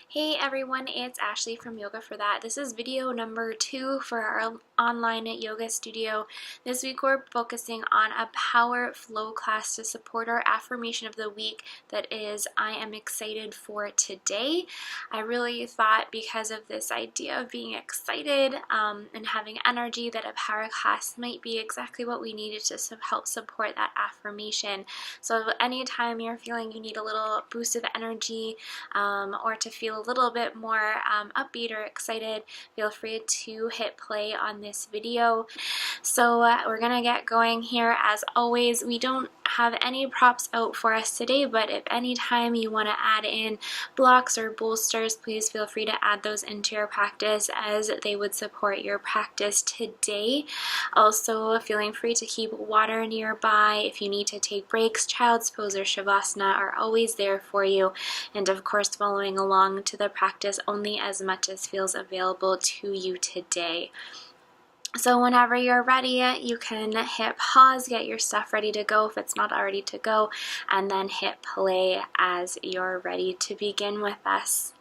Hey everyone, it's Ashley from Yoga for That. This is video number 2 for our online yoga studio. This week we're focusing on a power flow class to support our affirmation of the week that is, I am excited for today. I really thought because of this idea of being excited and having energy that a power class might be exactly what we needed to help support that affirmation. So anytime you're feeling you need a little boost of energy or to feel a little bit more upbeat or excited, feel free to hit play on this video. So we're gonna get going here. As always, we don't have any props out for us today, but if any time you want to add in blocks or bolsters, please feel free to add those into your practice as they would support your practice today. Also, feeling free to keep water nearby. If you need to take breaks, child's pose or shavasana are always there for you. And of course, following along to the practice only as much as feels available to you today. So whenever you're ready, you can hit pause, get your stuff ready to go if it's not already to go, and then hit play as you're ready to begin with us.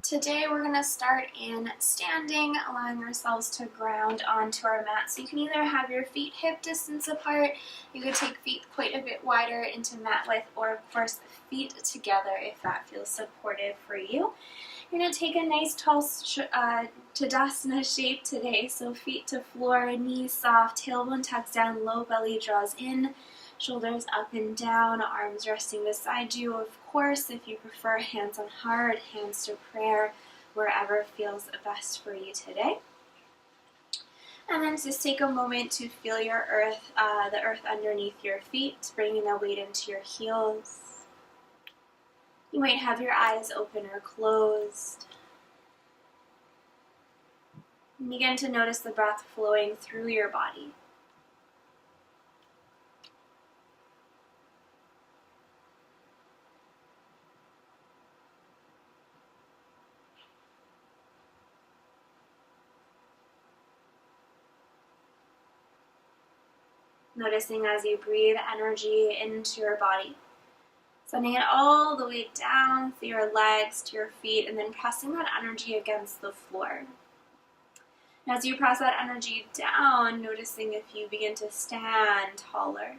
Today we're going to start in standing, allowing ourselves to ground onto our mat. So you can either have your feet hip distance apart, you could take feet quite a bit wider into mat width, or of course feet together if that feels supportive for you. You're going to take a nice tall Tadasana shape today, so feet to floor, knees soft, tailbone tucks down, low belly draws in. Shoulders up and down, arms resting beside you. Of course, if you prefer, hands on heart, hands to prayer, wherever feels best for you today. And then just take a moment to feel your earth, the earth underneath your feet, bringing the weight into your heels. You might have your eyes open or closed. And begin to notice the breath flowing through your body. Noticing as you breathe energy into your body, sending it all the way down through your legs to your feet, and then pressing that energy against the floor. And as you press that energy down, noticing if you begin to stand taller.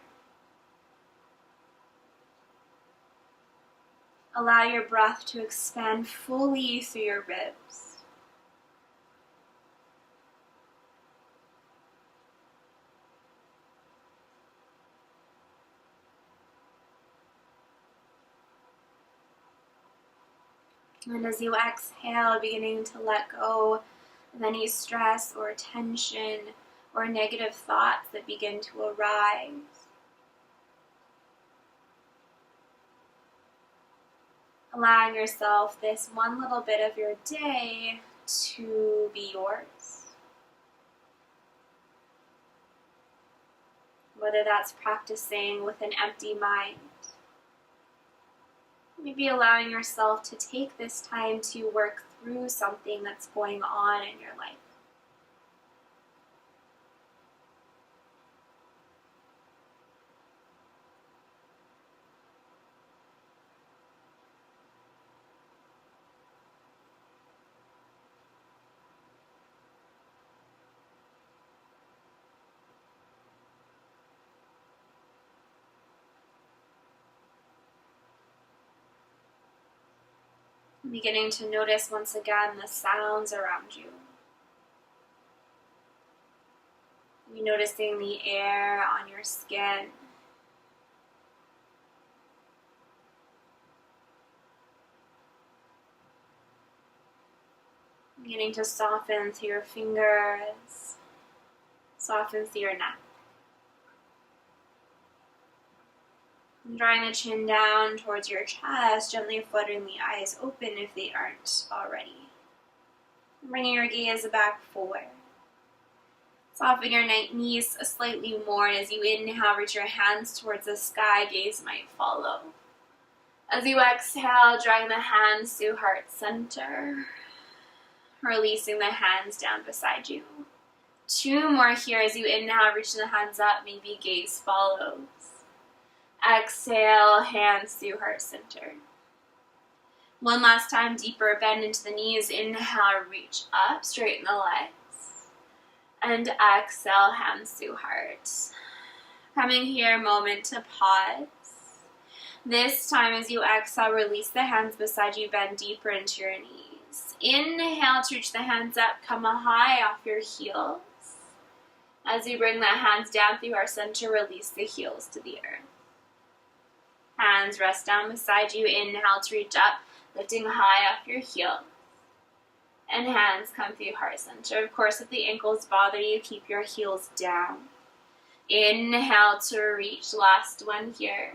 Allow your breath to expand fully through your ribs. And as you exhale, beginning to let go of any stress or tension or negative thoughts that begin to arise. Allowing yourself this one little bit of your day to be yours. Whether that's practicing with an empty mind, maybe allowing yourself to take this time to work through something that's going on in your life. Beginning to notice once again the sounds around you. You're noticing the air on your skin. Beginning to soften through your fingers, soften through your neck. Drawing the chin down towards your chest, gently fluttering the eyes open if they aren't already. Bringing your gaze back forward. Soften your knees slightly more, and as you inhale, reach your hands towards the sky, gaze might follow. As you exhale, drawing the hands to heart center, releasing the hands down beside you. 2 more here as you inhale, reaching the hands up, maybe gaze follows. Exhale, hands through heart center. One last time, deeper bend into the knees. Inhale, reach up, straighten the legs. And exhale, hands through heart. Coming here, moment to pause. This time as you exhale, release the hands beside you, bend deeper into your knees. Inhale to reach the hands up, come high off your heels. As you bring the hands down through our center, release the heels to the earth. Hands rest down beside you. Inhale to reach up, lifting high off your heels. And hands come through heart center. Of course, if the ankles bother you, keep your heels down. Inhale to reach, last one here.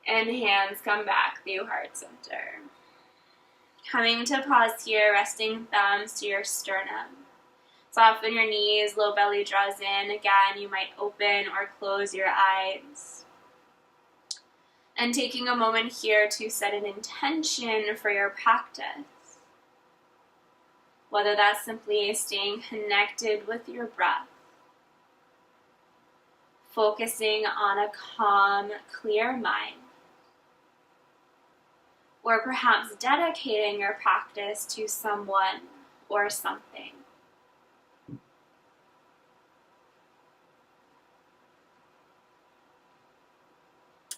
And hands come back through heart center. Coming to pause here, resting thumbs to your sternum. Soften your knees, low belly draws in. Again, you might open or close your eyes. And taking a moment here to set an intention for your practice. Whether that's simply staying connected with your breath, focusing on a calm, clear mind, or perhaps dedicating your practice to someone or something.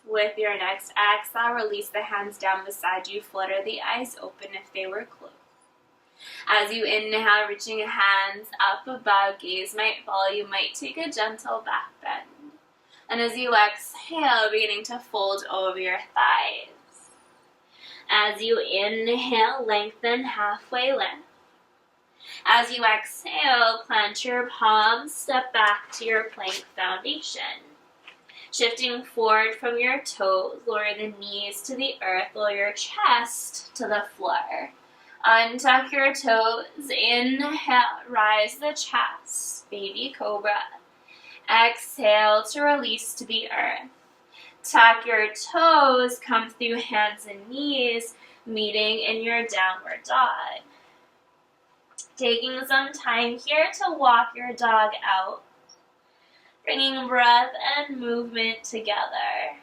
With your next exhale, release the hands down beside you, flutter the eyes open if they were closed. As you inhale, reaching hands up above, gaze might fall, you might take a gentle back bend. And as you exhale, beginning to fold over your thighs. As you inhale, lengthen halfway lift. As you exhale, plant your palms, step back to your plank foundation. Shifting forward from your toes, lower the knees to the earth, lower your chest to the floor. Untuck your toes, inhale, rise the chest, baby cobra. Exhale to release to the earth. Tuck your toes, come through hands and knees, meeting in your downward dog. Taking some time here to walk your dog out. Bringing breath and movement together.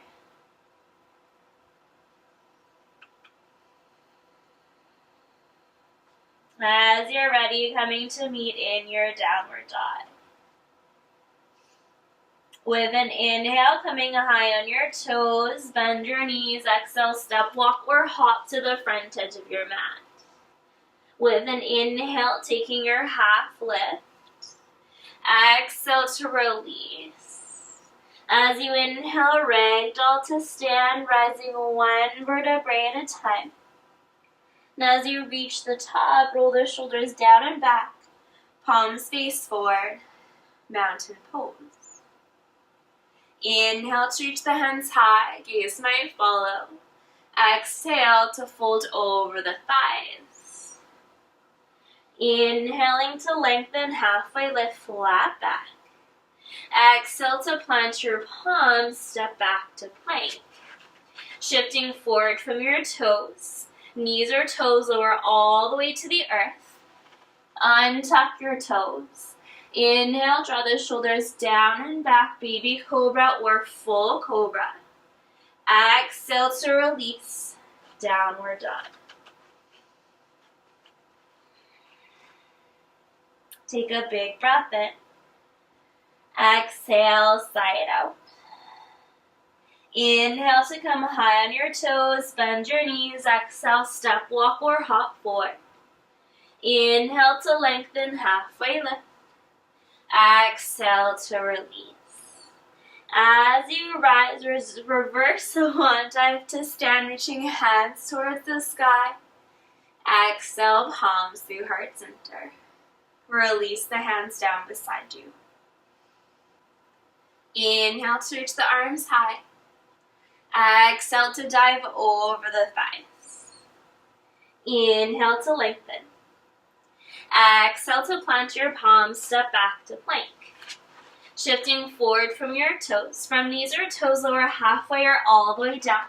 As you're ready, coming to meet in your downward dog. With an inhale, coming high on your toes, bend your knees, exhale, step, walk, or hop to the front edge of your mat. With an inhale, taking your half lift. Exhale to release. As you inhale, ragdoll to stand, rising one vertebrae at a time. And as you reach the top, roll the shoulders down and back, palms face forward, mountain pose. Inhale to reach the hands high, gaze might follow. Exhale to fold over the thighs. Inhaling to lengthen, halfway lift, flat back. Exhale to plant your palms, step back to plank. Shifting forward from your toes, knees or toes lower all the way to the earth. Untuck your toes. Inhale, draw the shoulders down and back, baby cobra or full cobra. Exhale to release, downward dog. Take a big breath in. Exhale, side out. Inhale to come high on your toes, bend your knees, exhale, step, walk, or hop forward. Inhale to lengthen, halfway lift. Exhale to release. As you rise, reverse the one dive to stand, reaching hands towards the sky. Exhale, palms through heart center. Release the hands down beside you. Inhale to reach the arms high. Exhale to dive over the thighs. Inhale to lengthen. Exhale to plant your palms, step back to plank. Shifting forward from your toes, from knees or toes lower halfway or all the way down.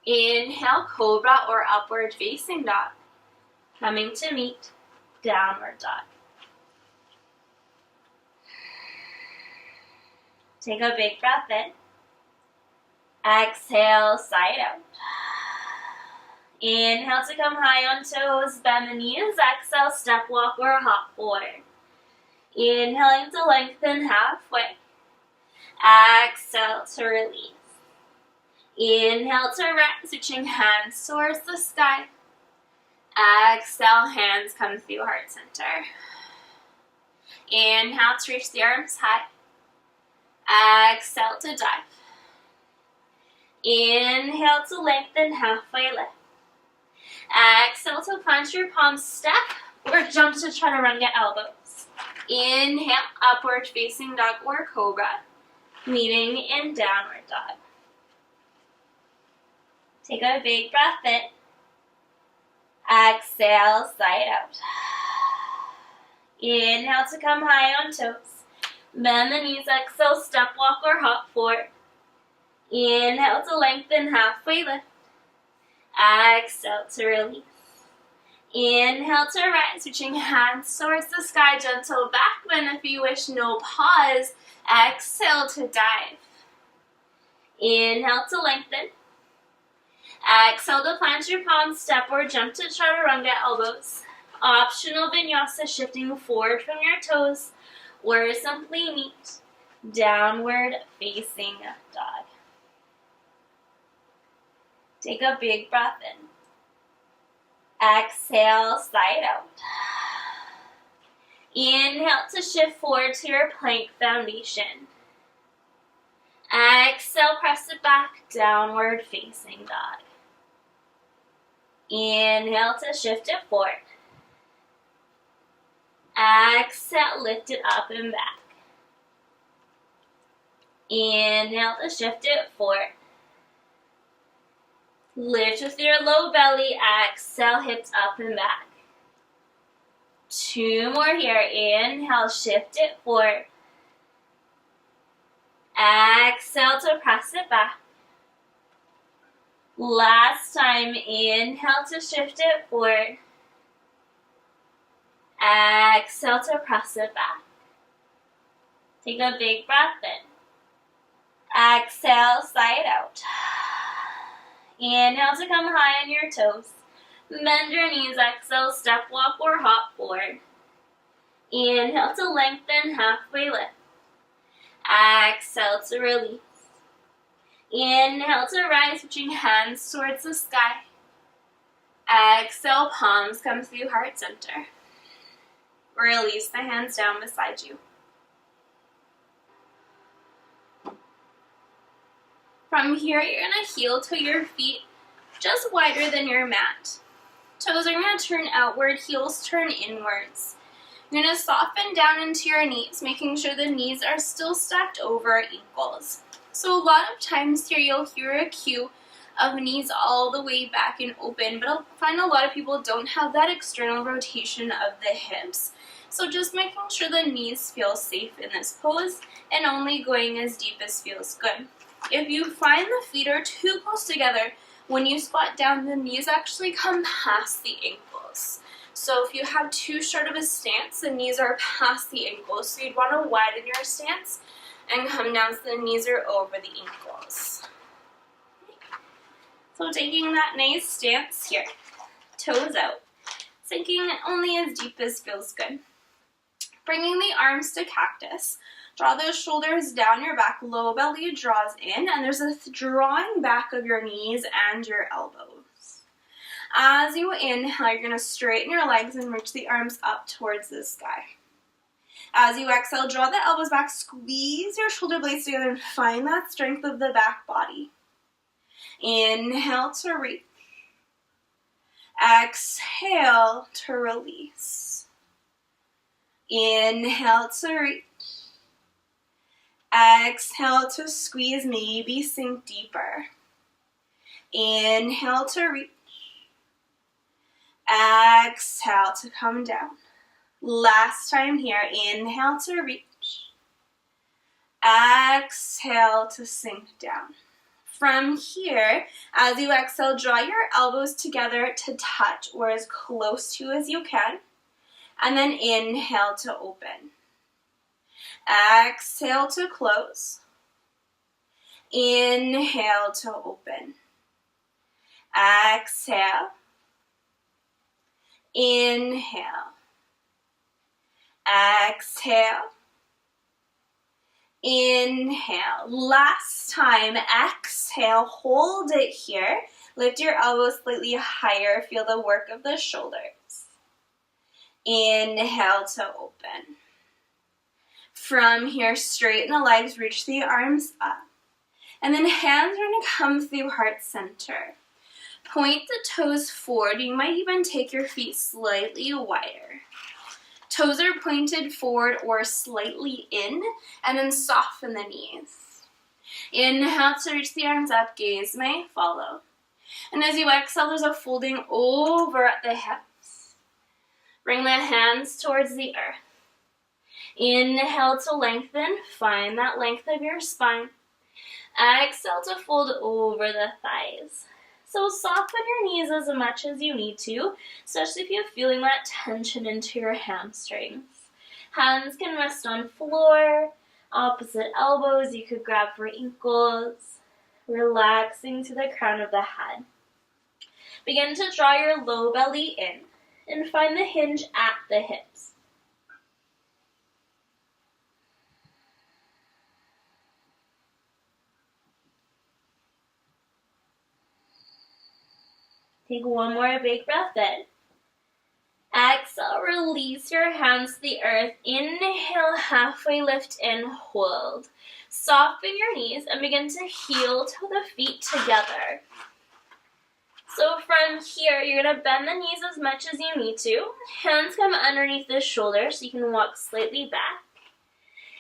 Inhale, cobra or upward facing dog. Coming to meet, downward dog. Take a big breath in. Exhale, side out. Inhale to come high on toes, bend the knees. Exhale, step, walk, or hop forward. Inhaling to lengthen halfway. Exhale to release. Inhale to rise, reaching hands towards the sky. Exhale, hands come through heart center. Inhale to reach the arms high. Exhale to dive. Inhale to lengthen halfway lift. Exhale to plant your palms, step or jump to chaturanga elbows. Inhale, upward facing dog or cobra, meeting in downward dog. Take a big breath in. Exhale, side out. Inhale to come high on toes. Bend the knees, exhale, step, walk, or hop forward. Inhale to lengthen halfway lift. Exhale to release. Inhale to rise, reaching hands towards the sky, gentle back bend if you wish, no pause. Exhale to dive. Inhale to lengthen. Exhale to plant your palms, step or jump to chaturanga elbows. Optional vinyasa, shifting forward from your toes, or simply meet downward facing dog. Take a big breath in. Exhale, side out. Inhale to shift forward to your plank foundation. Exhale, press it back, downward facing dog. Inhale to shift it forward. Exhale, lift it up and back. Inhale to shift it forward. Lift with your low belly. Exhale, hips up and back. 2 more here. Inhale, shift it forward. Exhale to press it back. Last time, inhale to shift it forward. Exhale to press it back. Take a big breath in. Exhale, side out. Inhale to come high on your toes. Bend your knees, exhale, step, walk, or hop forward. Inhale to lengthen, halfway lift. Exhale to release. Inhale to rise, reaching hands towards the sky. Exhale, palms come through heart center. Release the hands down beside you. From here, you're going to heel to your feet just wider than your mat. Toes are going to turn outward, heels turn inwards. You're going to soften down into your knees, making sure the knees are still stacked over ankles. So a lot of times here you'll hear a cue of knees all the way back and open, but I'll find a lot of people don't have that external rotation of the hips. So just making sure the knees feel safe in this pose and only going as deep as feels good. If you find the feet are too close together, when you squat down, the knees actually come past the ankles. So if you have too short of a stance, the knees are past the ankles. So you'd want to widen your stance and come down so the knees are over the ankles. So taking that nice stance here, toes out, sinking only as deep as feels good. Bringing the arms to cactus. Draw those shoulders down your back, low belly draws in, and there's a drawing back of your knees and your elbows. As you inhale, you're going to straighten your legs and reach the arms up towards the sky. As you exhale, draw the elbows back, squeeze your shoulder blades together and find that strength of the back body. Inhale to reach. Exhale to release. Inhale to reach. Exhale to squeeze, maybe sink deeper. Inhale to reach. Exhale to come down. Last time here, inhale to reach. Exhale to sink down. From here, as you exhale, draw your elbows together to touch or as close to as you can. And then inhale to open. Exhale to close. Inhale to open. Exhale. Inhale. Exhale. Inhale. Last time, exhale, hold it here. Lift your elbows slightly higher. Feel the work of the shoulders. Inhale to open. From here, straighten the legs, reach the arms up. And then hands are going to come through heart center. Point the toes forward. You might even take your feet slightly wider. Toes are pointed forward or slightly in, and then soften the knees. Inhale to reach the arms up, gaze may follow. And as you exhale, there's a folding over at the hips. Bring the hands towards the earth. Inhale to lengthen, find that length of your spine. Exhale to fold over the thighs. So soften your knees as much as you need to, especially if you're feeling that tension into your hamstrings. Hands can rest on floor, opposite elbows, you could grab for ankles, relaxing to the crown of the head. Begin to draw your low belly in and find the hinge at the hips. Take one more big breath in. Exhale, release your hands to the earth. Inhale, halfway lift and hold. Soften your knees and begin to heel to the feet together. So from here, you're going to bend the knees as much as you need to. Hands come underneath the shoulders so you can walk slightly back.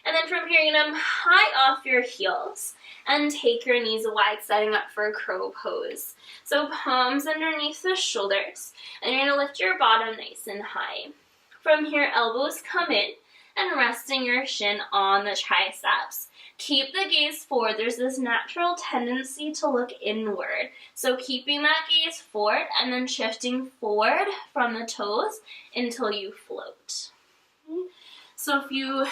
And then from here, you're going to high off your heels and take your knees wide, setting up for a crow pose. So palms underneath the shoulders, and you're going to lift your bottom nice and high. From here, elbows come in and resting your shin on the triceps. Keep the gaze forward. There's this natural tendency to look inward. So keeping that gaze forward and then shifting forward from the toes until you float. So if you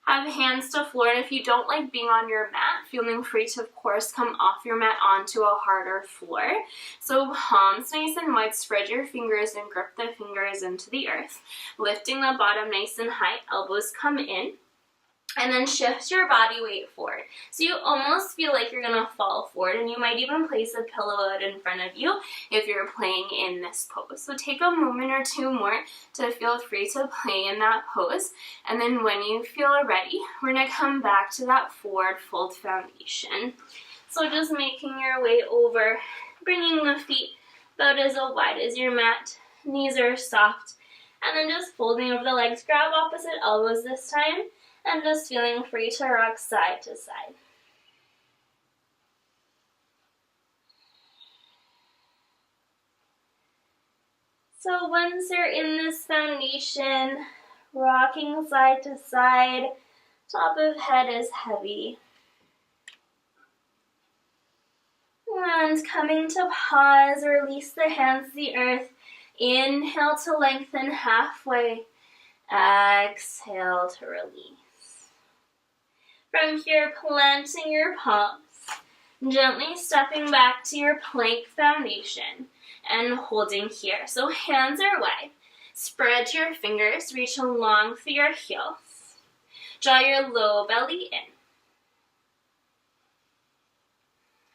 have hands to floor, and if you don't like being on your mat, feeling free to, of course, come off your mat onto a harder floor. So palms nice and wide, spread your fingers and grip the fingers into the earth. Lifting the bottom nice and high, elbows come in. And then shift your body weight forward. So you almost feel like you're going to fall forward, and you might even place a pillow out in front of you if you're playing in this pose. So take a moment or two more to feel free to play in that pose. And then when you feel ready, we're going to come back to that forward fold foundation. So just making your way over, bringing the feet about as wide as your mat. Knees are soft. And then just folding over the legs. Grab opposite elbows this time. And just feeling free to rock side to side. So once you're in this foundation, rocking side to side, top of head is heavy. And coming to pause, release the hands to the earth. Inhale to lengthen halfway. Exhale to release. From here, planting your palms, gently stepping back to your plank foundation and holding here. So hands are wide. Spread your fingers, reach along through your heels. Draw your low belly in.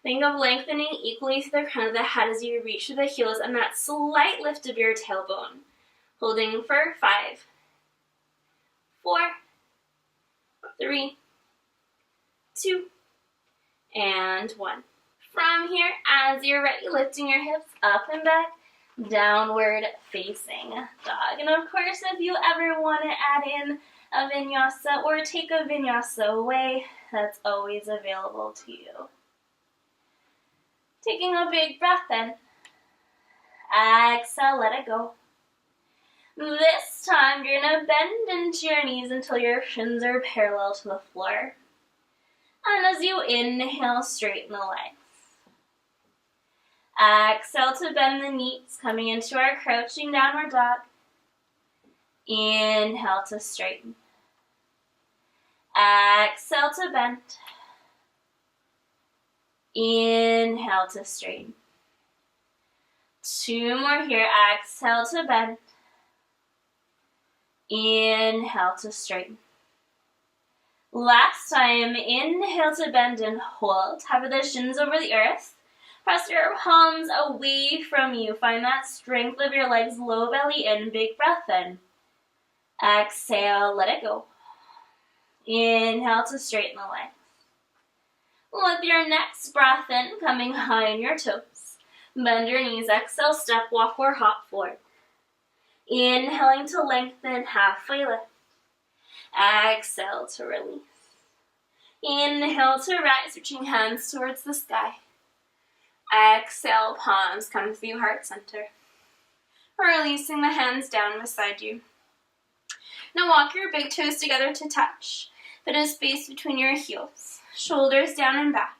Think of lengthening equally through the crown of the head as you reach through the heels and that slight lift of your tailbone. Holding for 5, 4, 3, 2, and 1. From here, as you're ready, lifting your hips up and back, downward facing dog. And of course, if you ever want to add in a vinyasa or take a vinyasa away, that's always available to you. Taking a big breath in. Exhale, let it go. This time, you're going to bend into your knees until your shins are parallel to the floor. And as you inhale, straighten the legs. Exhale to bend the knees, coming into our crouching downward dog. Inhale to straighten. Exhale to bend. Inhale to straighten. 2 more here. Exhale to bend. Inhale to straighten. Last time, inhale to bend and hold. Hover the shins over the earth. Press your palms away from you. Find that strength of your legs, low belly in, big breath in. Exhale, let it go. Inhale to straighten the legs. With your next breath in, coming high on your toes. Bend your knees, exhale, step, walk, or hop forward. Inhaling to lengthen, halfway lift. Exhale to release. Inhale to rise, reaching hands towards the sky. Exhale, palms come through heart center. Releasing the hands down beside you. Now walk your big toes together to touch. Put a space between your heels. Shoulders down and back.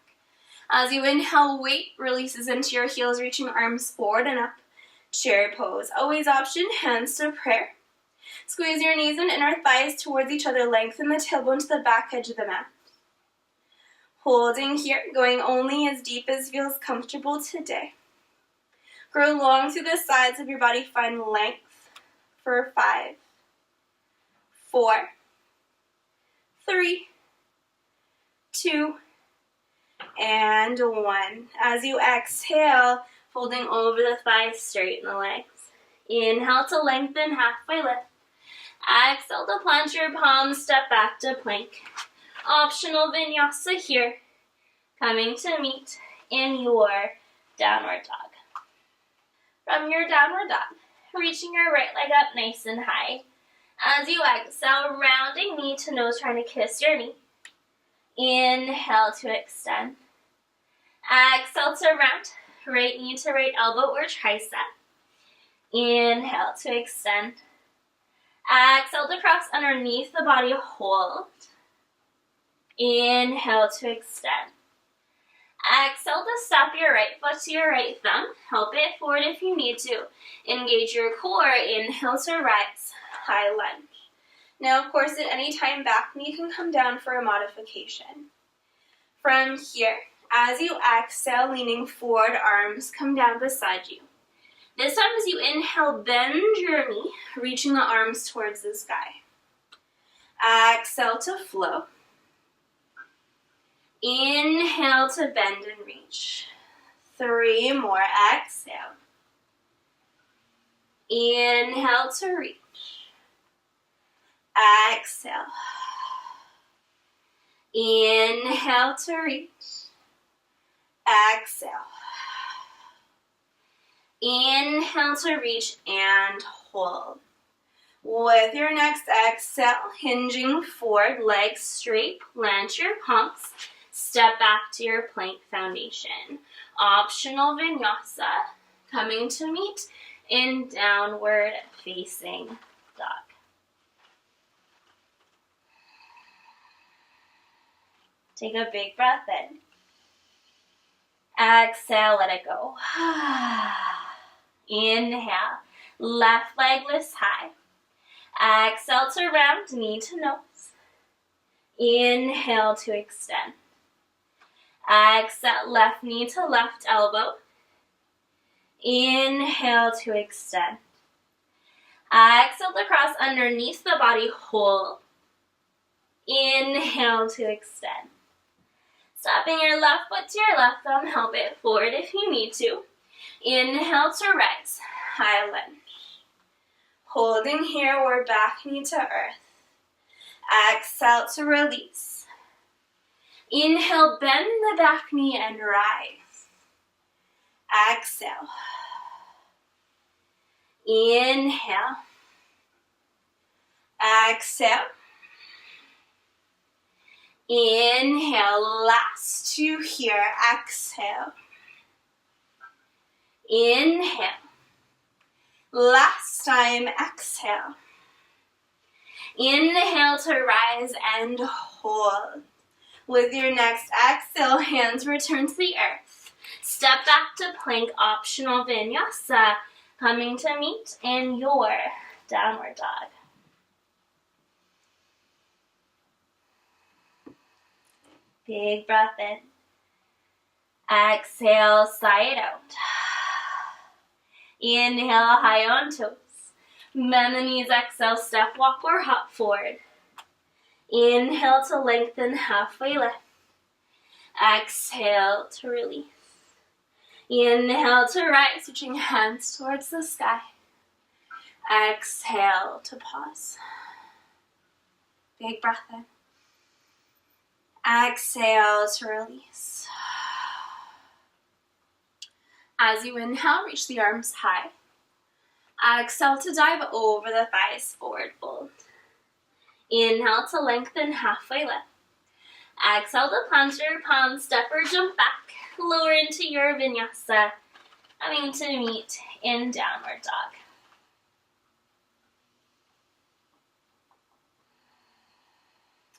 As you inhale, weight releases into your heels, reaching arms forward and up. Chair pose. Always option, hands to prayer. Squeeze your knees and inner thighs towards each other. Lengthen the tailbone to the back edge of the mat. Holding here, going only as deep as feels comfortable today. Grow long through the sides of your body. Find length for 5, 4, 3, 2, and 1. As you exhale, folding over the thighs, straighten the legs. Inhale to lengthen, halfway lift. Exhale to plant your palms, step back to plank. Optional vinyasa here. Coming to meet in your downward dog. From your downward dog, reaching your right leg up nice and high. As you exhale, rounding knee to nose, trying to kiss your knee. Inhale to extend. Exhale to round. Right knee to right elbow or tricep. Inhale to extend. Exhale to cross underneath the body, hold. Inhale to extend. Exhale to step your right foot to your right thumb. Help it forward if you need to. Engage your core. Inhale to rise. High lunge. Now, of course, at any time, back knee can come down for a modification. From here, as you exhale, leaning forward, arms come down beside you. This time as you inhale, bend your knee, reaching the arms towards the sky. Exhale to flow. Inhale to bend and reach. 3 more. Exhale. Inhale to reach. Exhale. Inhale to reach. Exhale. Inhale to reach and hold. With your next exhale, hinging forward, legs straight, plant your palms, step back to your plank foundation. Optional vinyasa, coming to meet in downward facing dog. Take a big breath in. Exhale, let it go. Inhale, left leg lifts high. Exhale to round, knee to nose. Inhale to extend. Exhale, left knee to left elbow. Inhale to extend. Exhale to cross underneath the body, hold. Inhale to extend. Stopping your left foot to your left thumb, help it forward if you need to. Inhale to rise, high lunge. Holding here, we're back knee to earth. Exhale to release. Inhale, bend the back knee and rise. Exhale. Inhale. Exhale. Inhale, last 2 here. Exhale. Inhale. Last time, exhale. Inhale to rise and hold. With your next exhale, hands return to the earth. Step back to plank, optional vinyasa, coming to meet in your downward dog. Big breath in. Exhale, side out. Inhale, high on toes. Bend the knees, exhale, step, walk, or hop forward. Inhale to lengthen, halfway lift. Exhale to release. Inhale to rise, switching hands towards the sky. Exhale to pause. Big breath in. Exhale to release. As you inhale, reach the arms high. Exhale to dive over the thighs, forward fold. Inhale to lengthen, halfway lift. Exhale to plant your palms, step or jump back. Lower into your vinyasa, coming to meet in downward dog.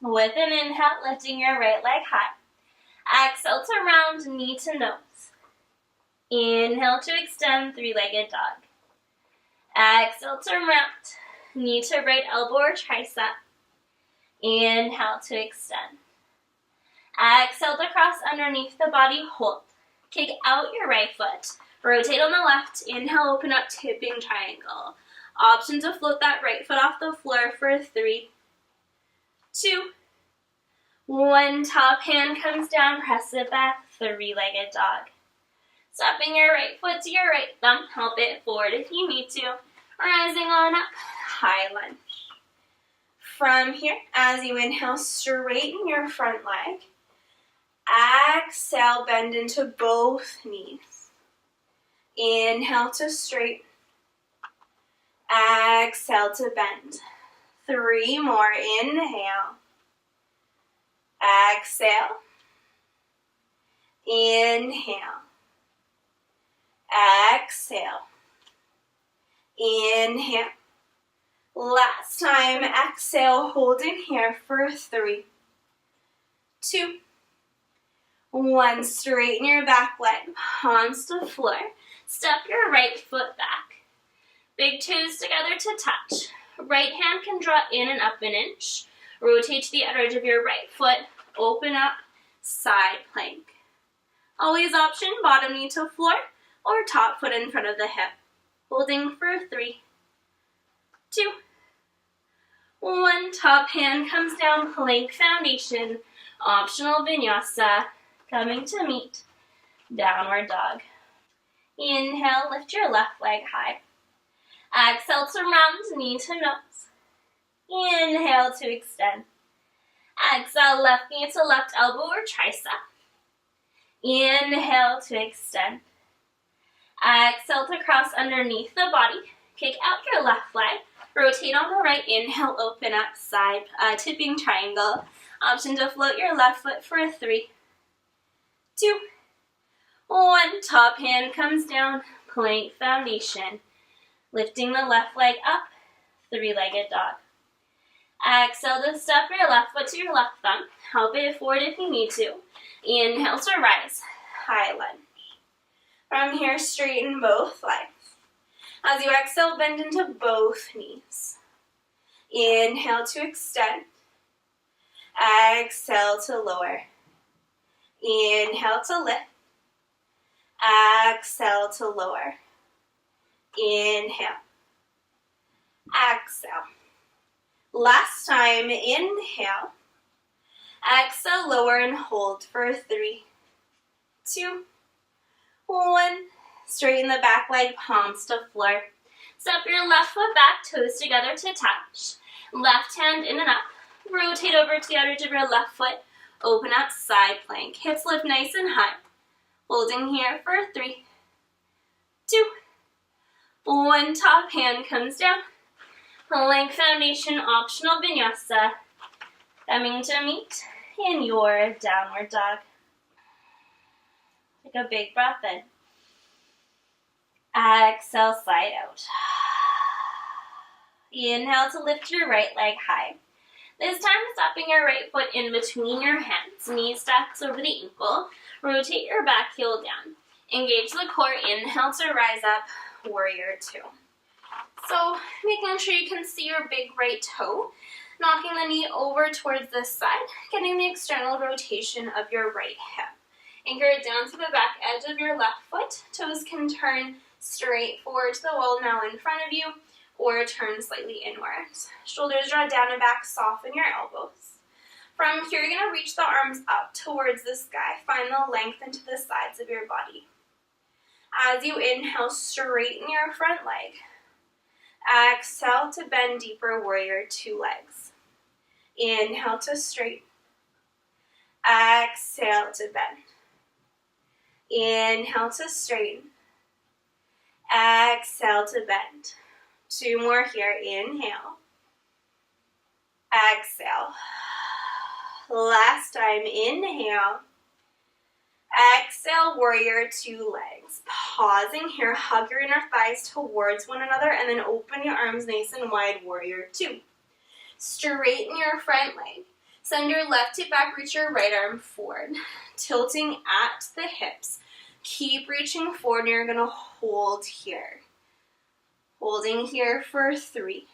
With an inhale, lifting your right leg high. Exhale to round, knee to nose. Inhale to extend, three-legged dog. Exhale to round, knee to right elbow or tricep. Inhale to extend. Exhale to cross underneath the body, hold. Kick out your right foot. Rotate on the left. Inhale, open up, tipping triangle. Option to float that right foot off the floor for 3, 2, 1. Top hand comes down, press it back, three-legged dog. Stepping your right foot to your right thumb, help it forward if you need to. Rising on up, high lunge. From here, as you inhale, straighten your front leg. Exhale, bend into both knees. Inhale to straighten. Exhale to bend. 3 more. Inhale. Exhale. Inhale. Exhale. Inhale. Last time, exhale, hold in here for 3, 2, 1. Straighten your back leg, palms to floor. Step your right foot back. Big toes together to touch. Right hand can draw in and up an inch. Rotate to the edge of your right foot. Open up, side plank. Always option bottom knee to floor or top foot in front of the hip. Holding for 3, 2, 1. Top hand comes down, plank foundation. Optional vinyasa. Coming to meet downward dog. Inhale, lift your left leg high. Exhale to round, knee to nose. Inhale to extend. Exhale, left knee to left elbow or tricep. Inhale to extend. Exhale to cross underneath the body. Kick out your left leg. Rotate on the right. Inhale, open up, side tipping triangle. Option to float your left foot for 3, 2, 1. Top hand comes down, plank foundation. Lifting the left leg up, three-legged dog. Exhale to step your left foot to your left thumb. Help it forward if you need to. Inhale to rise, high lunge. From here, straighten both legs. As you exhale, bend into both knees. Inhale to extend. Exhale to lower. Inhale to lift. Exhale to lower. Inhale. Exhale. Last time, inhale. Exhale, lower and hold for 3, 2, 1. Straighten the back leg, palms to floor. Step your left foot back, toes together to touch. Left hand in and up. Rotate over to the outer edge of your left foot. Open up, side plank. Hips lift nice and high. Holding here for 3, 2, 1. Top hand comes down. Plank foundation, optional vinyasa. Coming to meet in your downward dog. Take a big breath in. Exhale, side out. Inhale to lift your right leg high. This time, stepping your right foot in between your hands. Knee stacks over the ankle. Rotate your back heel down. Engage the core. Inhale to rise up, warrior 2. So, making sure you can see your big right toe. Knocking the knee over towards this side. Getting the external rotation of your right hip. Anchor it down to the back edge of your left foot. Toes can turn straight forward to the wall now in front of you, or turn slightly inwards. Shoulders draw down and back, soften your elbows. From here, you're going to reach the arms up towards the sky. Find the length into the sides of your body. As you inhale, straighten your front leg. Exhale to bend deeper, warrior two legs. Inhale to straighten. Exhale to bend. Inhale to straighten. Exhale to bend. Two more here. Inhale. Exhale. Last time. Inhale. Exhale, warrior two legs. Pausing here, hug your inner thighs towards one another and then open your arms nice and wide, warrior two. Straighten your front leg. Send your left hip back, reach your right arm forward. Tilting at the hips. Keep reaching forward and you're going to hold here. Holding here for 3,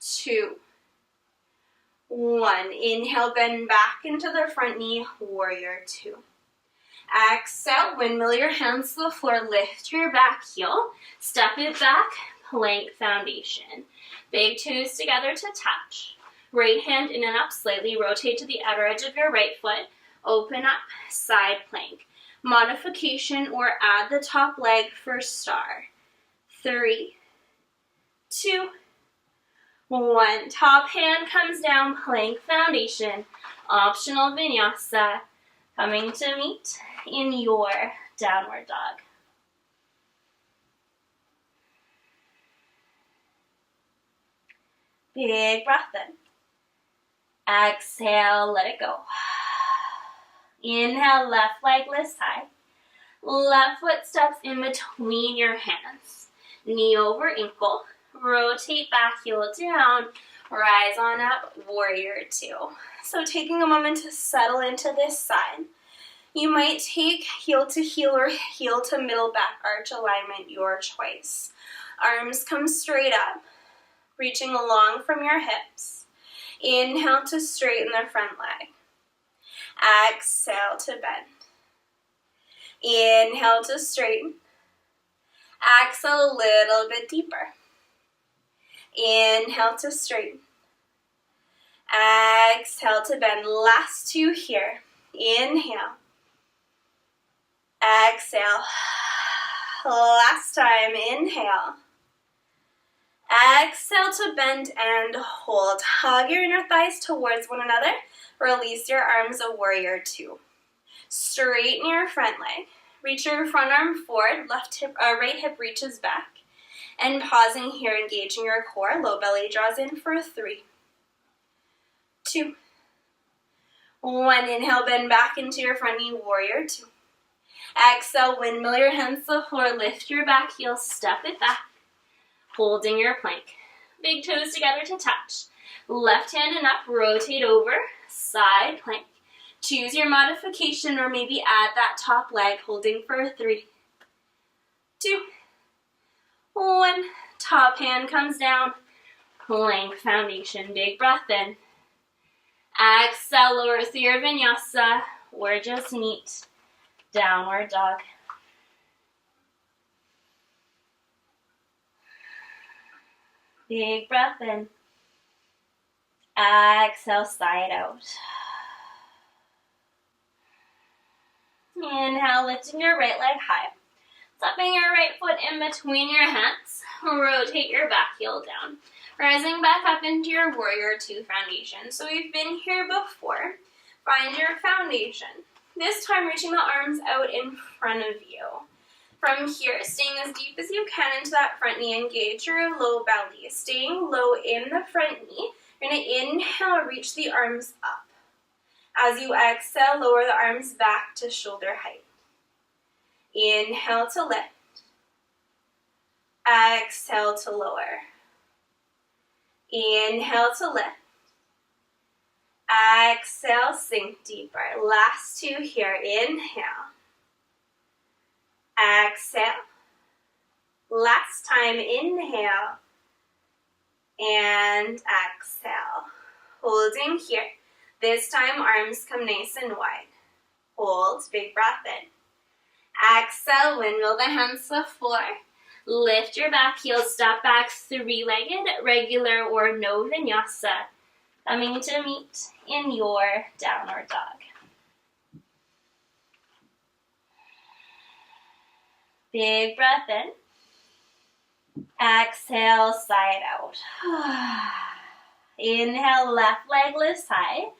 2, 1. Inhale, bend back into the front knee, warrior two. Exhale, windmill your hands to the floor, lift your back heel, step it back, plank foundation. Big toes together to touch. Right hand in and up, slightly rotate to the outer edge of your right foot, open up, side plank. Modification or add the top leg for star. 3, 2, 1. Top hand comes down, plank foundation. Optional vinyasa. Coming to meet in your downward dog. Big breath in. Exhale, let it go. Inhale, left leg lifts high. Left foot steps in between your hands. Knee over ankle. Rotate back, heel down. Rise on up, warrior two. So taking a moment to settle into this side. You might take heel to heel or heel to middle back arch alignment, your choice. Arms come straight up, reaching along from your hips. Inhale to straighten the front leg. Exhale to bend. Inhale to straighten. Exhale a little bit deeper. Inhale to straighten. Exhale to bend. Last two here. Inhale. Exhale. Last time. Inhale. Exhale to bend and hold. Hug your inner thighs towards one another. Release your arms, a warrior two. Straighten your front leg. Reach your front arm forward. Right hip reaches back. And pausing here, engaging your core. Low belly draws in for 3, 2, 1. Inhale, bend back into your front knee, warrior two. Exhale, windmill your hands to the floor. Lift your back heel, step it back. Holding your plank. Big toes together to touch. Left hand and up, rotate over, side plank. Choose your modification or maybe add that top leg, holding for 3, 2, 1. Top hand comes down, plank foundation. Big breath in. Exhale, lower through your vinyasa or just meet downward dog. Big breath in. Exhale, side out. Inhale, lifting your right leg high. Stepping your right foot in between your hands. Rotate your back heel down. Rising back up into your warrior two foundation. So we've been here before. Find your foundation. This time reaching the arms out in front of you. From here, staying as deep as you can into that front knee, engage your low belly. Staying low in the front knee, you're going to inhale, reach the arms up. As you exhale, lower the arms back to shoulder height. Inhale to lift. Exhale to lower. Inhale to lift. Exhale, sink deeper. Last two here. Inhale. Exhale. Last time, inhale. And exhale. Holding here. This time, arms come nice and wide. hold, big breath in. Exhale, windmill the hands to the floor. Lift your back heel, step back, three-legged, regular or no vinyasa. Coming to meet in your downward dog. Big breath in. Exhale, side out. Inhale, left leg lifts high.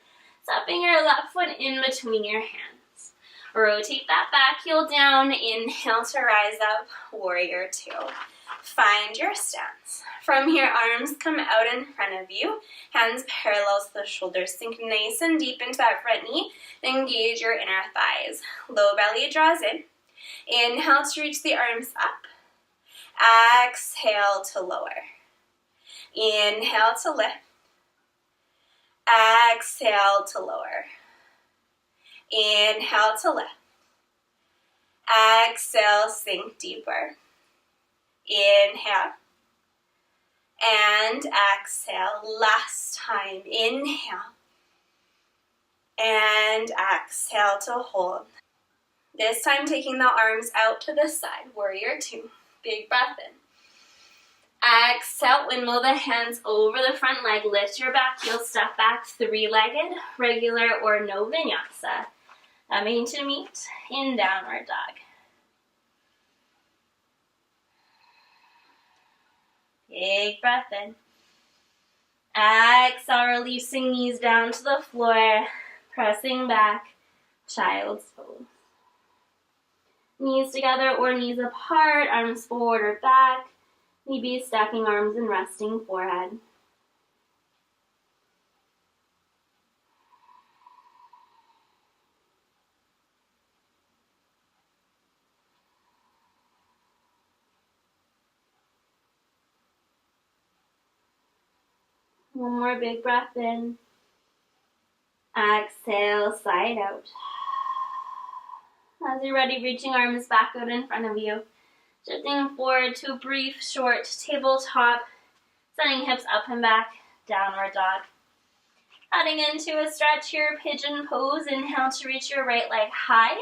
Stepping your left foot in between your hands. Rotate that back heel down. Inhale to rise up, warrior two. Find your stance. From here, arms come out in front of you. Hands parallel to the shoulders. Sink nice and deep into that front knee. Engage your inner thighs. Low belly draws in. Inhale to reach the arms up. Exhale to lower. Inhale to lift. Exhale to lower. Inhale to lift. Exhale, sink deeper. Inhale. And exhale. Last time. Inhale. And exhale to hold. This time taking the arms out to the side. Warrior two. Big breath in. Exhale, windmill the hands over the front leg. Lift your back heel, step back, three-legged, regular or no vinyasa. Coming to meet in downward dog. Big breath in. Exhale, releasing knees down to the floor, pressing back, child's pose. Knees together or knees apart, arms forward or back. Maybe stacking arms and resting forehead. One more big breath in. Exhale, side out. As you're ready, reaching arms back out in front of you. Shifting forward to a brief, short tabletop. Sending hips up and back, downward dog. Heading into a stretch here, pigeon pose. Inhale to reach your right leg high.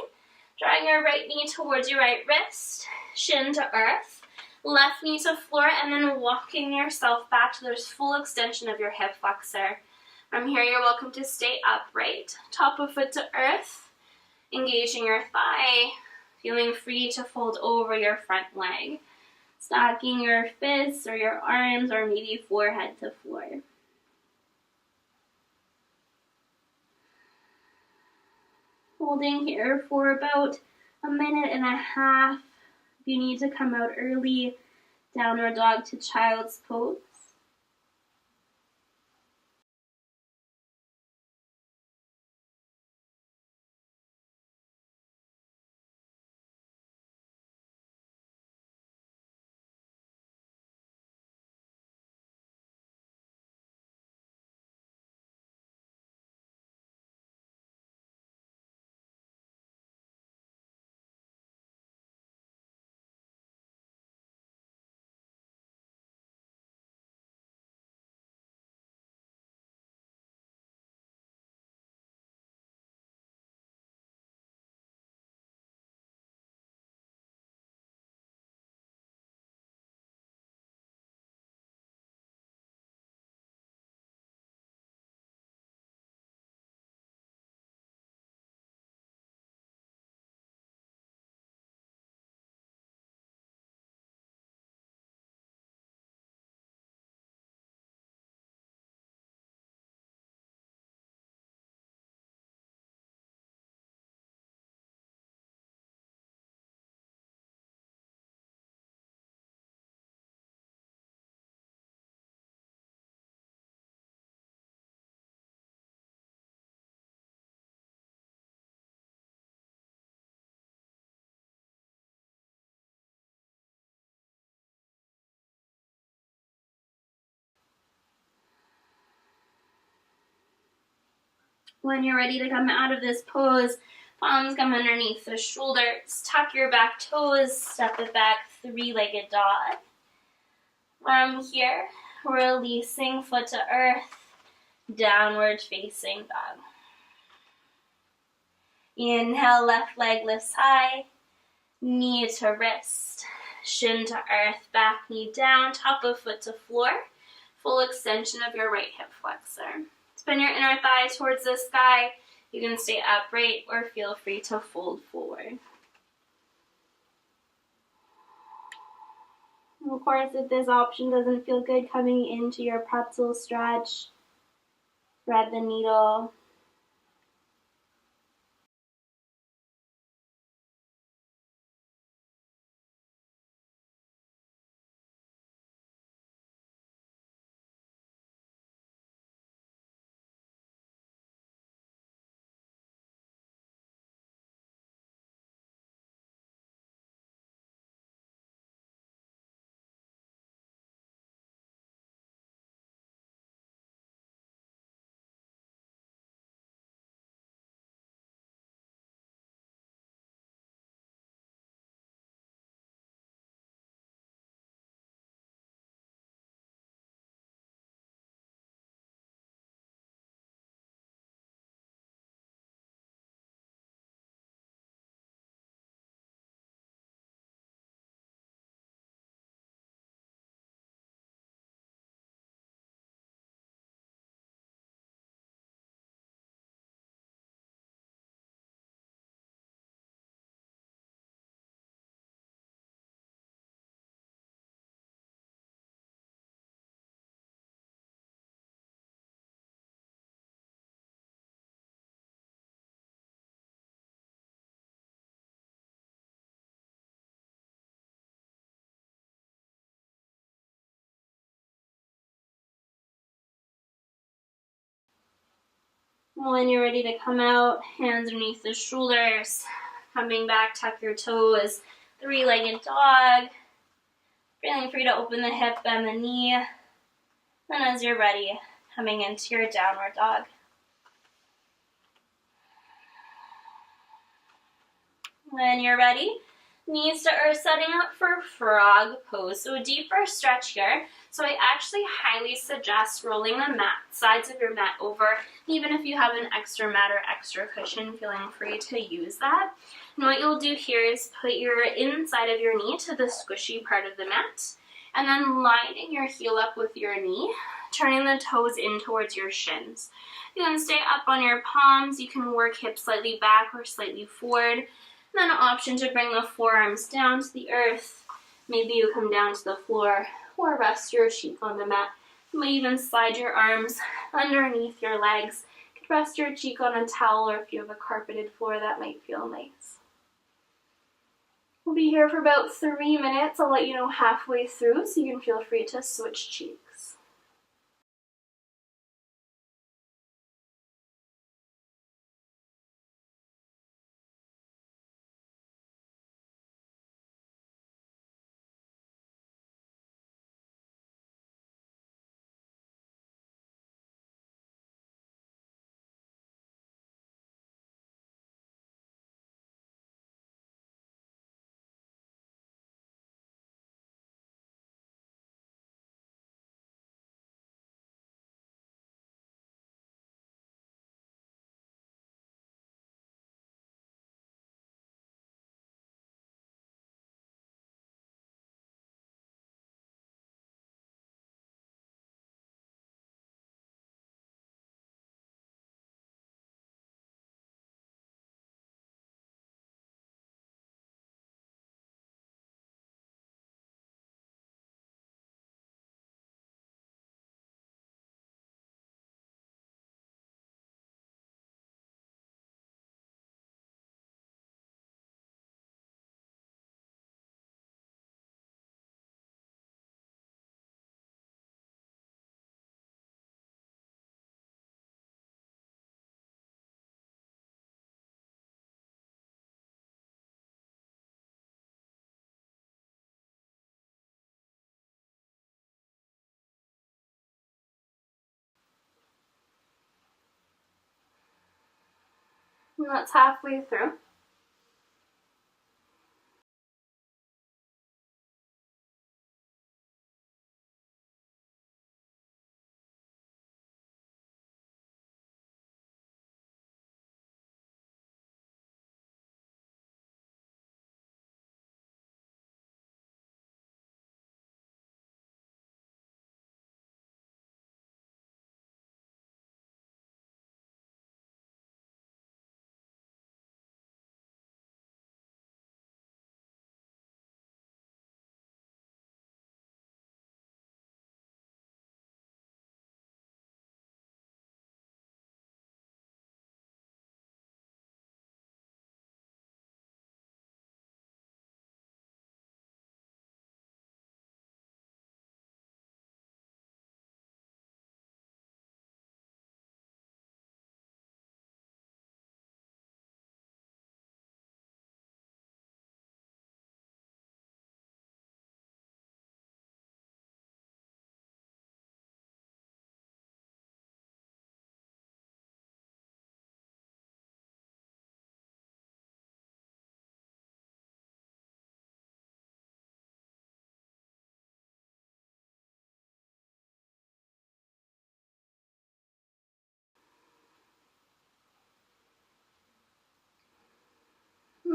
Drawing your right knee towards your right wrist. Shin to earth. Left knee to floor, and then walking yourself back to the full extension of your hip flexor. From here, you're welcome to stay upright. Top of foot to earth. Engaging your thigh. Feeling free to fold over your front leg. Stacking your fists or your arms or maybe forehead to floor. Holding here for about a minute and a half. If you need to come out early, downward dog to child's pose. When you're ready to come out of this pose, palms come underneath the shoulders. Tuck your back toes, step it back, three-legged dog. From here, releasing foot to earth, downward facing dog. Inhale, left leg lifts high, knee to wrist, shin to earth, back knee down, top of foot to floor, full extension of your right hip flexor. Spin your inner thigh towards the sky. You can stay upright or feel free to fold forward. Of course, if this option doesn't feel good coming into your pretzel stretch, thread the needle. When you're ready to come out, hands underneath the shoulders. Coming back, tuck your toes. Three-legged dog. Feeling free to open the hip, bend the knee. Then as you're ready, coming into your downward dog. When you're ready, knees to earth, setting up for frog pose. So a deeper stretch here. So I actually highly suggest rolling the sides of your mat over. Even if you have an extra mat or extra cushion, feeling free to use that. And what you'll do here is put your inside of your knee to the squishy part of the mat, and then lining your heel up with your knee, turning the toes in towards your shins. You can stay up on your palms. You can work hips slightly back or slightly forward. And then an option to bring the forearms down to the earth. Maybe you come down to the floor or rest your cheek on the mat. You might even slide your arms underneath your legs. You could rest your cheek on a towel, or if you have a carpeted floor, that might feel nice. We'll be here for about 3 minutes. I'll let you know halfway through, so you can feel free to switch cheeks. And that's halfway through.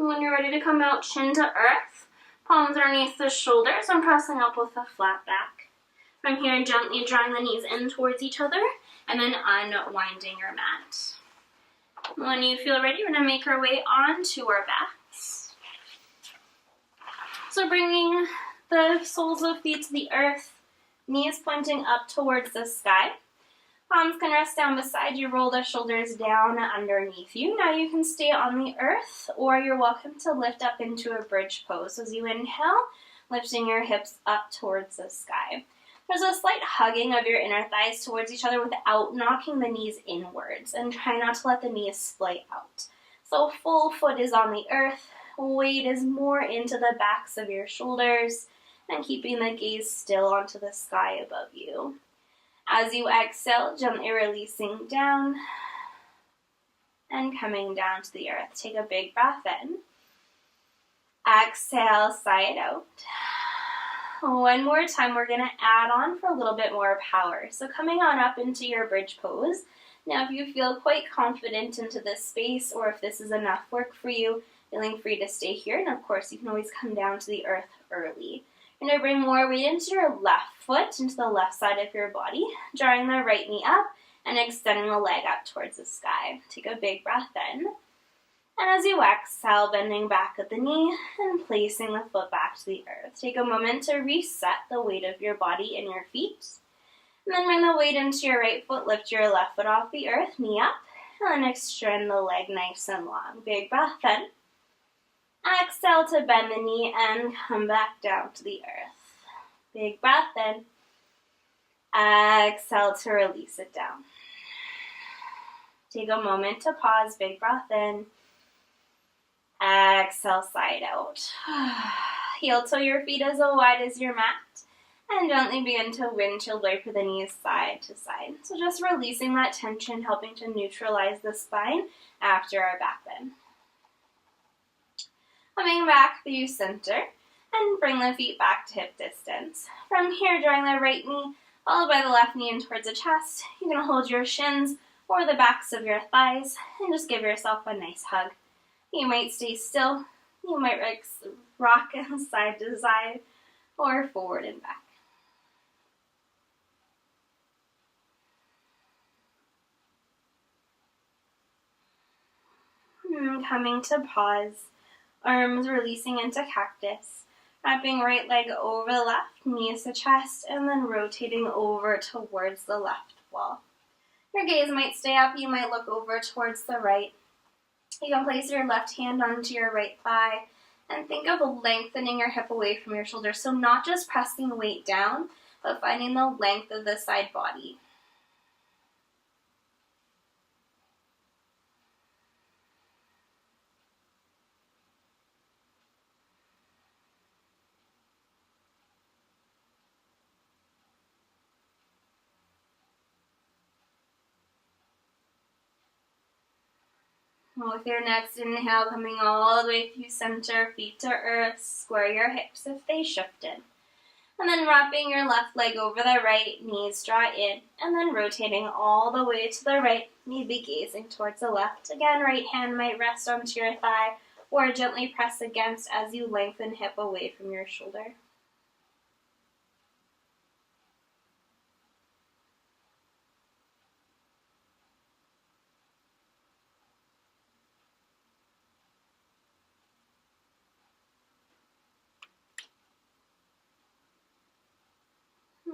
And when you're ready to come out, chin to earth, palms underneath the shoulders and pressing up with a flat back. From here, gently drawing the knees in towards each other and then unwinding your mat. When you feel ready, we're going to make our way onto our backs. So bringing the soles of feet to the earth, knees pointing up towards the sky. Palms can rest down beside you, roll the shoulders down underneath you. Now you can stay on the earth, or you're welcome to lift up into a bridge pose. As you inhale, lifting your hips up towards the sky. There's a slight hugging of your inner thighs towards each other without knocking the knees inwards, and try not to let the knees splay out. So full foot is on the earth, weight is more into the backs of your shoulders, and keeping the gaze still onto the sky above you. As you exhale, gently releasing down and coming down to the earth. Take a big breath in. Exhale, sigh it out. One more time, we're going to add on for a little bit more power. So coming on up into your bridge pose. Now, if you feel quite confident into this space, or if this is enough work for you, feeling free to stay here. And of course, you can always come down to the earth early. You're going to bring more weight into your left foot, into the left side of your body, drawing the right knee up and extending the leg up towards the sky. Take a big breath in. And as you exhale, bending back at the knee and placing the foot back to the earth. Take a moment to reset the weight of your body and your feet. And then bring the weight into your right foot, lift your left foot off the earth, knee up, and then extend the leg nice and long. Big breath in. Exhale to bend the knee and come back down to the earth. Big breath in. Exhale to release it down. Take a moment to pause. Big breath in. Exhale, side out. Heel toe your feet as wide as your mat. And gently begin to windshield wiper the knees side to side. So just releasing that tension, helping to neutralize the spine after our back bend. Coming back through center and bring the feet back to hip distance. From here, drawing the right knee followed by the left knee in towards the chest. You can hold your shins or the backs of your thighs and just give yourself a nice hug. You might stay still. You might rock side to side or forward and back. And coming to pause. Arms releasing into cactus, wrapping right leg over the left, knees to chest, and then rotating over towards the left wall. Your gaze might stay up, you might look over towards the right. You can place your left hand onto your right thigh and think of lengthening your hip away from your shoulder. So not just pressing the weight down, but finding the length of the side body. With your next inhale, coming all the way through center, feet to earth, square your hips if they shifted. And then wrapping your left leg over the right, knees draw in, and then rotating all the way to the right, maybe gazing towards the left. Again, right hand might rest onto your thigh, or gently press against as you lengthen hip away from your shoulder.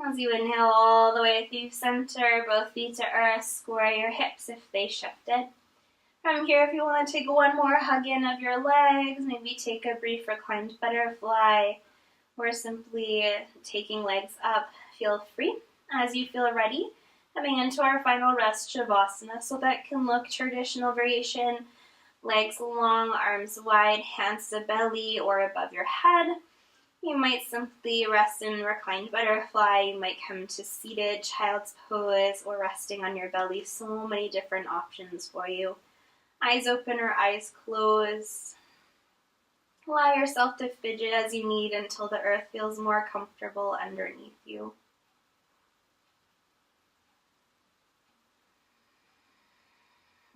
As you inhale all the way through center, both feet to earth, square your hips if they shifted. From here, if you want to take one more hug in of your legs, maybe take a brief reclined butterfly, or simply taking legs up, feel free. As you feel ready, coming into our final rest, Shavasana, so that can look traditional variation, legs long, arms wide, hands to belly or above your head. You might simply rest in reclined butterfly, you might come to seated child's pose, or resting on your belly. So many different options for you. Eyes open or eyes closed. Allow yourself to fidget as you need until the earth feels more comfortable underneath you.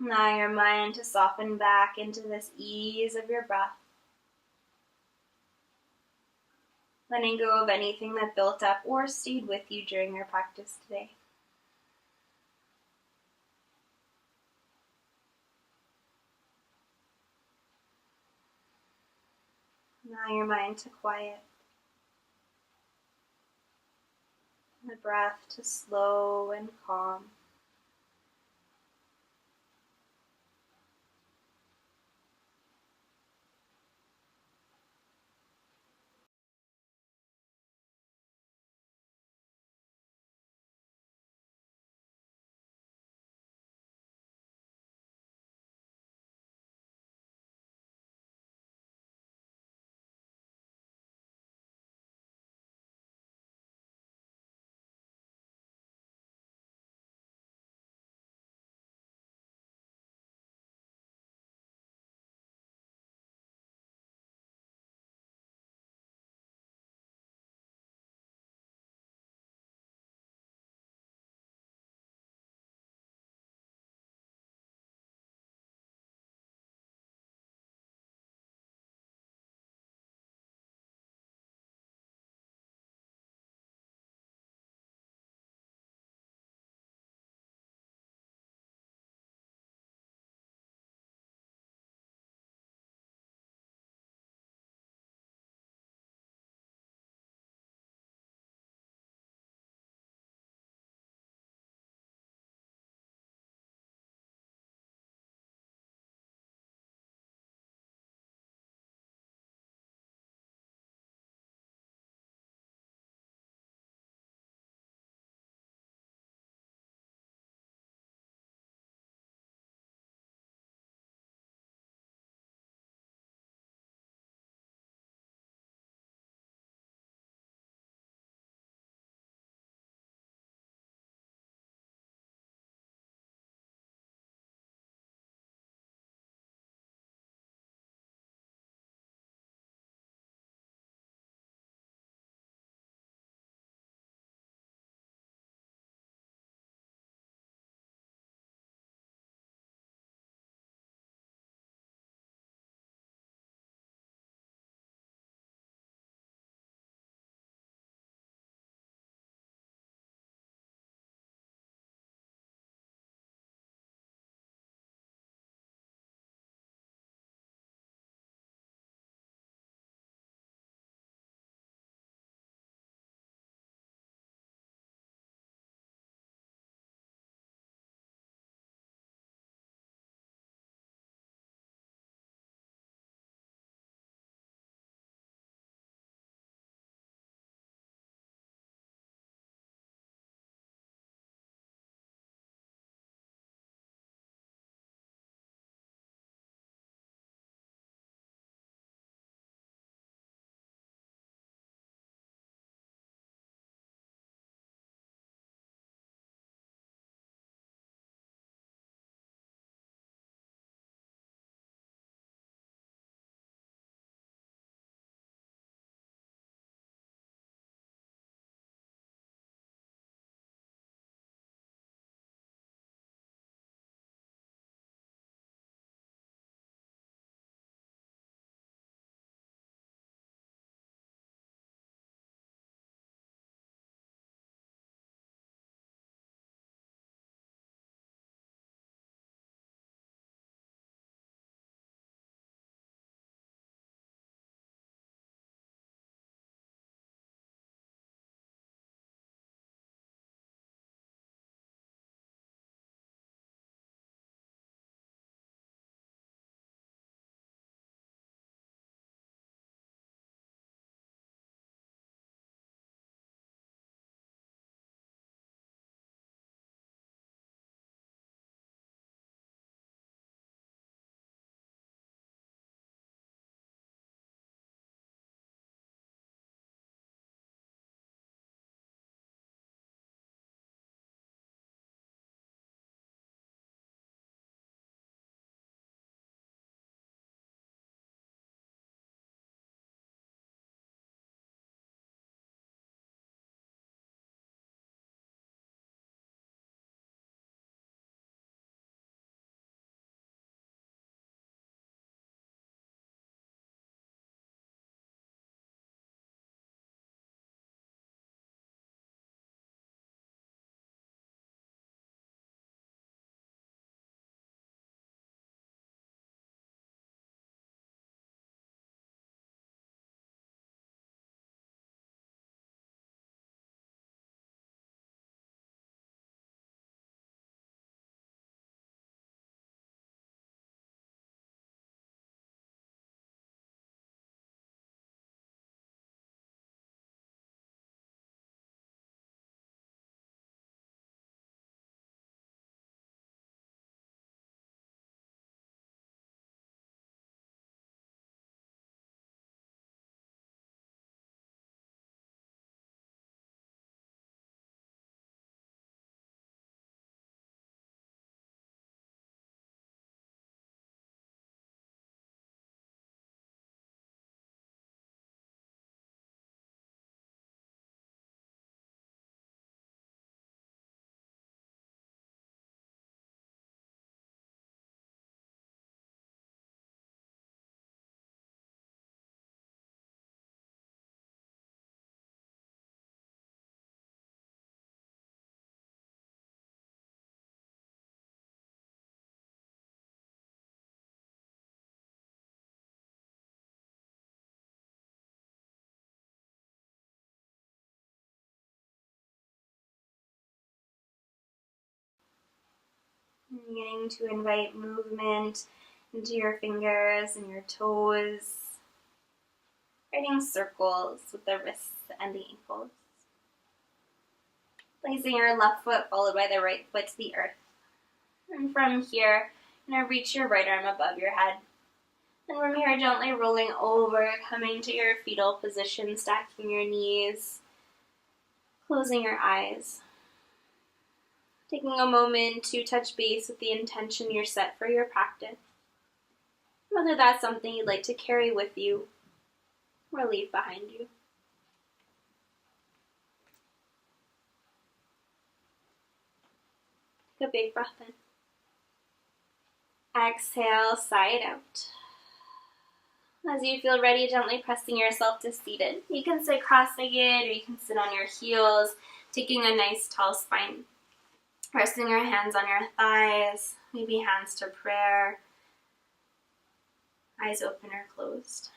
Allow your mind to soften back into this ease of your breath. letting go of anything that built up or stayed with you during your practice today. Allow your mind to quiet, the breath to slow and calm. Beginning to invite movement into your fingers and your toes. Creating circles with the wrists and the ankles. Placing your left foot followed by the right foot to the earth. And from here, you're going to reach your right arm above your head. And from here, gently rolling over, coming to your fetal position, stacking your knees, closing your eyes. Taking a moment to touch base with the intention you're set for your practice. Whether that's something you'd like to carry with you or leave behind you. Take a big breath in. Exhale, sigh it out. As you feel ready, gently pressing yourself to seated. You can sit cross-legged or you can sit on your heels, taking a nice tall spine. Resting your hands on your thighs, maybe hands to prayer. Eyes open or closed.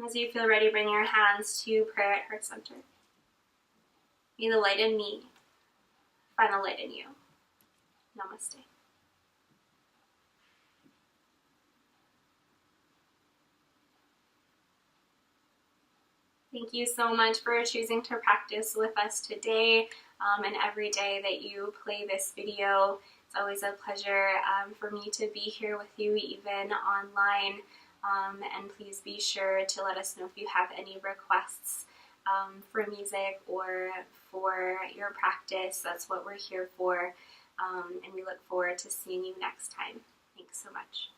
As you feel ready, bring your hands to prayer at heart center. May the light in me find the light in you. Namaste. Thank you so much for choosing to practice with us today and every day that you play this video. It's always a pleasure for me to be here with you, even online. And please be sure to let us know if you have any requests for music or for your practice. That's what we're here for. And we look forward to seeing you next time. Thanks so much.